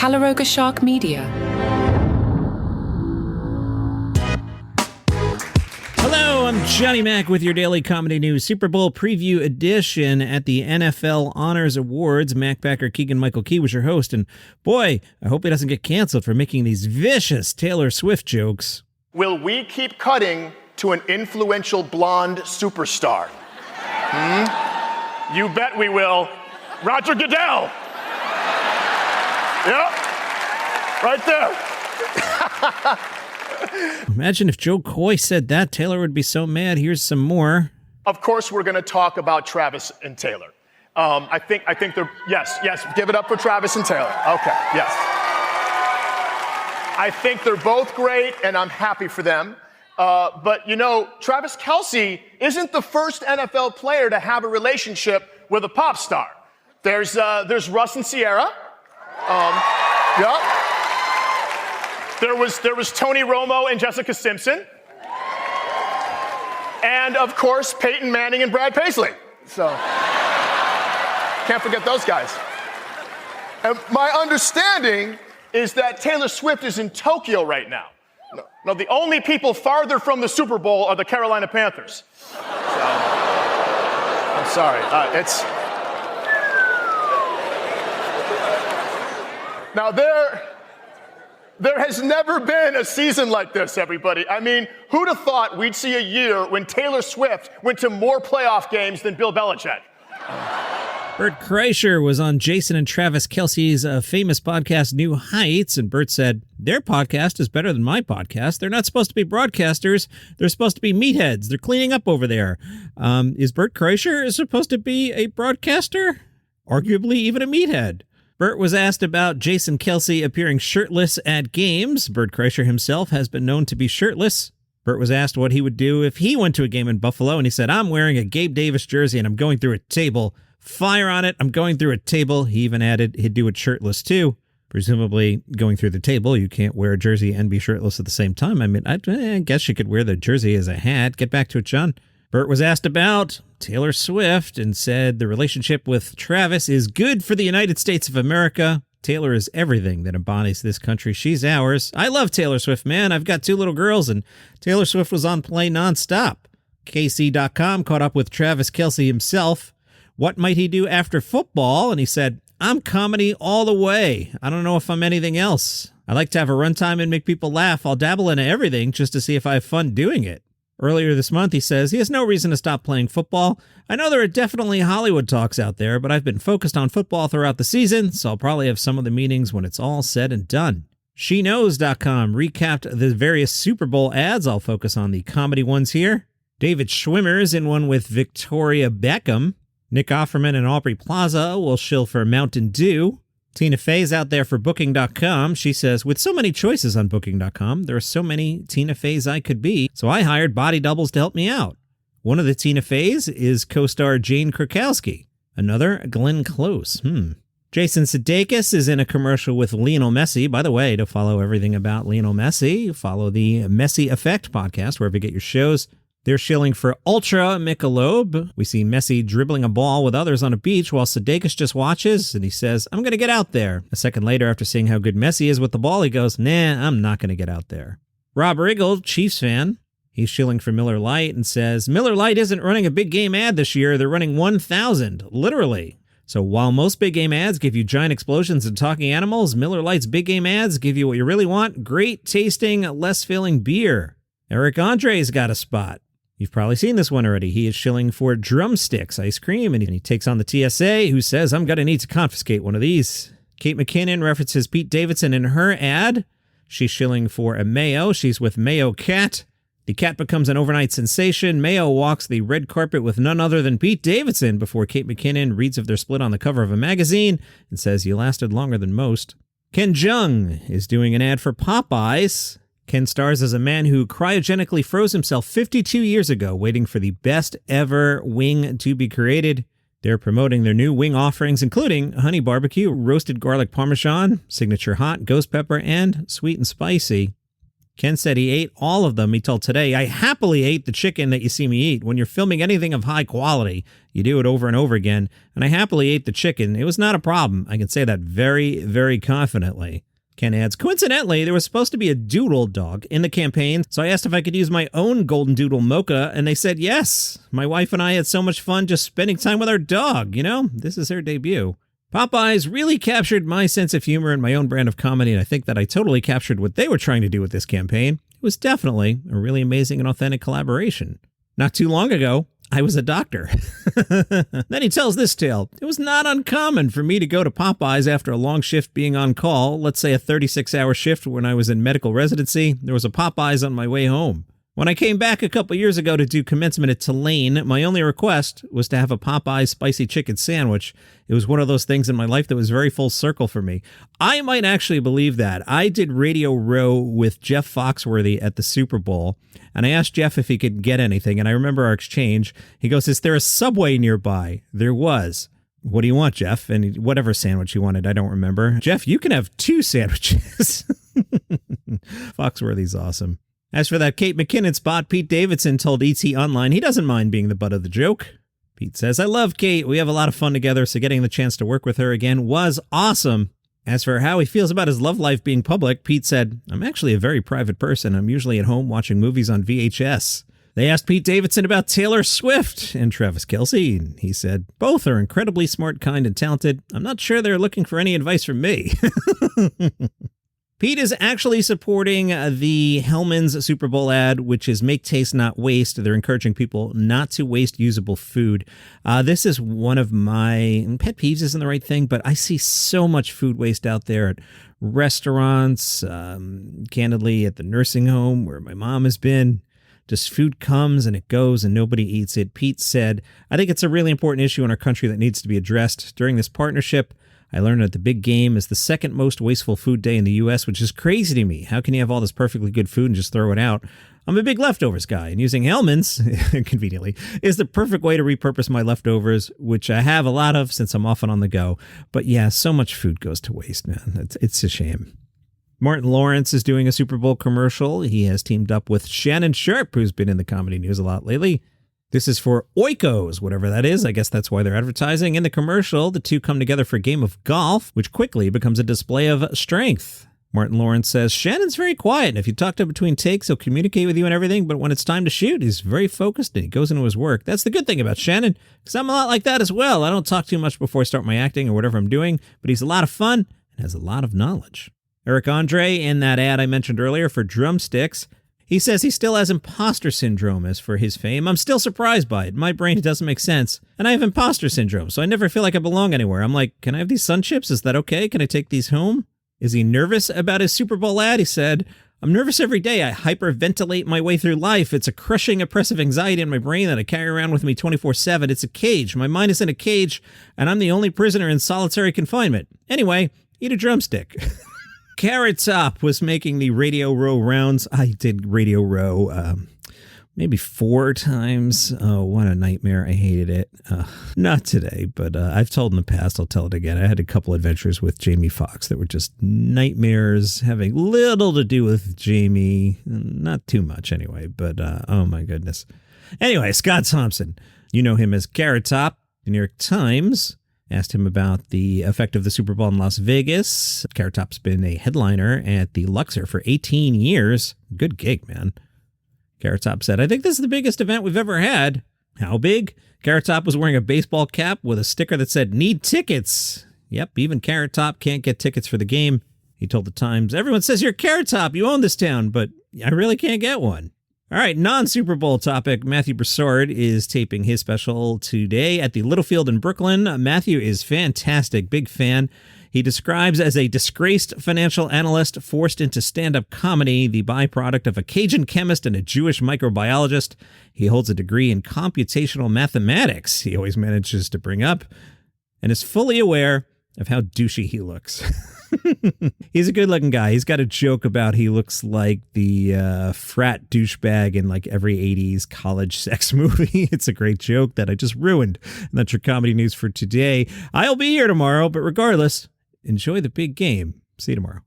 Calaroga Shark Media. Hello, I'm Johnny Mac with your daily comedy news Super Bowl preview edition at the NFL Honors Awards. Mac backer Keegan Michael Key was your host, and boy, I hope he doesn't get canceled for making these vicious Taylor Swift jokes. Will we keep cutting to an influential blonde superstar? You bet we will. Roger Goodell. Yep, right there. Imagine if Joe Coy said that. Taylor would be so mad. Here's some more. Of course, we're going to talk about Travis and Taylor. I think they're, yes, give it up for Travis and Taylor. Okay, yes. I think they're both great, and I'm happy for them. But, you know, Travis Kelce isn't the first NFL player to have a relationship with a pop star. There's Russ and Sierra. Yep. There was Tony Romo and Jessica Simpson. And, of course, Peyton Manning and Brad Paisley. So, can't forget those guys. And my understanding is that Taylor Swift is in Tokyo right now. No, the only people farther from the Super Bowl are the Carolina Panthers. So, I'm sorry. Now, there has never been a season like this, everybody. I mean, who'd have thought we'd see a year when Taylor Swift went to more playoff games than Bill Belichick? Burt Kreischer was on Jason and Travis Kelce's famous podcast, New Heights, and Burt said, their podcast is better than my podcast. They're not supposed to be broadcasters. They're supposed to be meatheads. They're cleaning up over there. Is Burt Kreischer supposed to be a broadcaster? Arguably even a meathead. Burt was asked about Jason Kelsey appearing shirtless at games. Burt Kreischer himself has been known to be shirtless. Burt was asked what he would do if he went to a game in Buffalo, and he said, I'm wearing a Gabe Davis jersey and I'm going through a table. Fire on it. I'm going through a table. He even added he'd do it shirtless too. Presumably going through the table, you can't wear a jersey and be shirtless at the same time. I mean, I guess you could wear the jersey as a hat. Get back to it, John. Burt was asked about Taylor Swift and said the relationship with Travis is good for the United States of America. Taylor is everything that embodies this country. She's ours. I love Taylor Swift, man. I've got 2 little girls, and Taylor Swift was on play nonstop. KC.com caught up with Travis Kelce himself. What might he do after football? And he said, I'm comedy all the way. I don't know if I'm anything else. I like to have a runtime and make people laugh. I'll dabble into everything just to see if I have fun doing it. Earlier this month, he says he has no reason to stop playing football. I know there are definitely Hollywood talks out there, but I've been focused on football throughout the season, so I'll probably have some of the meetings when it's all said and done. SheKnows.com recapped the various Super Bowl ads. I'll focus on the comedy ones here. David Schwimmer is in one with Victoria Beckham. Nick Offerman and Aubrey Plaza will shill for Mountain Dew. Tina Fey's out there for Booking.com. She says, with so many choices on Booking.com, there are so many Tina Feys I could be, so I hired body doubles to help me out. One of the Tina Feys is co-star Jane Krakowski. Another, Glenn Close. Jason Sudeikis is in a commercial with Lionel Messi. By the way, to follow everything about Lionel Messi, follow the Messi Effect podcast, wherever you get your shows. They're shilling for Ultra Michelob. We see Messi dribbling a ball with others on a beach while Sudeikis just watches, and he says, I'm going to get out there. A second later, after seeing how good Messi is with the ball, he goes, nah, I'm not going to get out there. Rob Riggle, Chiefs fan, he's shilling for Miller Lite and says, Miller Lite isn't running a big game ad this year. They're running 1,000, literally. So while most big game ads give you giant explosions and talking animals, Miller Lite's big game ads give you what you really want, great tasting, less filling beer. Eric Andre's got a spot. You've probably seen this one already. He is shilling for Drumsticks ice cream, and he takes on the TSA, who says, I'm going to need to confiscate one of these. Kate McKinnon references Pete Davidson in her ad. She's shilling for a Mayo. She's with Mayo Cat. The cat becomes an overnight sensation. Mayo walks the red carpet with none other than Pete Davidson before Kate McKinnon reads of their split on the cover of a magazine and says, you lasted longer than most. Ken Jeong is doing an ad for Popeyes. Ken stars as a man who cryogenically froze himself 52 years ago, waiting for the best ever wing to be created. They're promoting their new wing offerings, including honey barbecue, roasted garlic parmesan, signature hot, ghost pepper, and sweet and spicy. Ken said he ate all of them. He told Today, I happily ate the chicken that you see me eat. When you're filming anything of high quality, you do it over and over again. And I happily ate the chicken. It was not a problem. I can say that very, very confidently. Ken adds, coincidentally, there was supposed to be a doodle dog in the campaign, so I asked if I could use my own golden doodle mocha, and they said yes. My wife and I had so much fun just spending time with our dog, This is her debut. Popeyes really captured my sense of humor and my own brand of comedy, and I think that I totally captured what they were trying to do with this campaign. It was definitely a really amazing and authentic collaboration. Not too long ago, I was a doctor. Then he tells this tale. It was not uncommon for me to go to Popeyes after a long shift being on call, let's say a 36-hour shift when I was in medical residency. There was a Popeyes on my way home. When I came back a couple years ago to do commencement at Tulane, my only request was to have a Popeye spicy chicken sandwich. It was one of those things in my life that was very full circle for me. I might actually believe that. I did Radio Row with Jeff Foxworthy at the Super Bowl, and I asked Jeff if he could get anything, and I remember our exchange. He goes, is there a Subway nearby? There was. What do you want, Jeff? And whatever sandwich he wanted, I don't remember. Jeff, you can have 2 sandwiches. Foxworthy's awesome. As for that Kate McKinnon spot, Pete Davidson told ET Online he doesn't mind being the butt of the joke. Pete says, I love Kate. We have a lot of fun together, so getting the chance to work with her again was awesome. As for how he feels about his love life being public, Pete said, I'm actually a very private person. I'm usually at home watching movies on VHS. They asked Pete Davidson about Taylor Swift and Travis Kelce, and he said, both are incredibly smart, kind, and talented. I'm not sure they're looking for any advice from me. Pete is actually supporting the Hellmann's Super Bowl ad, which is make taste, not waste. They're encouraging people not to waste usable food. This is one of my pet peeves, isn't the right thing, but I see so much food waste out there at restaurants, candidly at the nursing home where my mom has been. Just food comes and it goes and nobody eats it. Pete said, I think it's a really important issue in our country that needs to be addressed. During this partnership, I learned that the big game is the second most wasteful food day in the U.S., which is crazy to me. How can you have all this perfectly good food and just throw it out? I'm a big leftovers guy, and using Hellmann's, conveniently, is the perfect way to repurpose my leftovers, which I have a lot of since I'm often on the go. But yeah, so much food goes to waste, man. It's a shame. Martin Lawrence is doing a Super Bowl commercial. He has teamed up with Shannon Sharpe, who's been in the comedy news a lot lately. This is for Oikos, whatever that is. I guess that's why they're advertising. In the commercial, the two come together for a game of golf, which quickly becomes a display of strength. Martin Lawrence says, Shannon's very quiet, and if you talk to him between takes, he'll communicate with you and everything, but when it's time to shoot, he's very focused and he goes into his work. That's the good thing about Shannon, because I'm a lot like that as well. I don't talk too much before I start my acting or whatever I'm doing, but he's a lot of fun and has a lot of knowledge. Eric Andre, in that ad I mentioned earlier for drumsticks, he says he still has imposter syndrome as for his fame. I'm still surprised by it. My brain doesn't make sense. And I have imposter syndrome, so I never feel like I belong anywhere. I'm like, can I have these sun chips? Is that okay? Can I take these home? Is he nervous about his Super Bowl ad? He said, I'm nervous every day. I hyperventilate my way through life. It's a crushing, oppressive anxiety in my brain that I carry around with me 24/7. It's a cage. My mind is in a cage, and I'm the only prisoner in solitary confinement. Anyway, eat a drumstick. Carrot Top was making the Radio Row rounds. I did Radio Row maybe 4 times. Oh, what a nightmare. I hated it. Not today, but I've told in the past. I'll tell it again. I had a couple adventures with Jamie Foxx that were just nightmares, having little to do with Jamie. Not too much anyway, but oh my goodness. Anyway, Scott Thompson. You know him as Carrot Top. The New York Times asked him about the effect of the Super Bowl in Las Vegas. Carrot Top's been a headliner at the Luxor for 18 years. Good gig, man. Carrot Top said, I think this is the biggest event we've ever had. How big? Carrot Top was wearing a baseball cap with a sticker that said, need tickets. Yep, even Carrot Top can't get tickets for the game. He told the Times, everyone says you're Carrot Top, you own this town, but I really can't get one. All right, non-Super Bowl topic. Matthew Broussard is taping his special today at the Littlefield in Brooklyn. Matthew is fantastic, big fan. He describes as a disgraced financial analyst forced into stand-up comedy, the byproduct of a Cajun chemist and a Jewish microbiologist. He holds a degree in computational mathematics, he always manages to bring up, and is fully aware of how douchey he looks. He's a good-looking guy. He's got a joke about he looks like the frat douchebag in like every 80s college sex movie. It's a great joke that I just ruined. And that's your comedy news for today. I'll be here tomorrow, but regardless, enjoy the big game. See you tomorrow.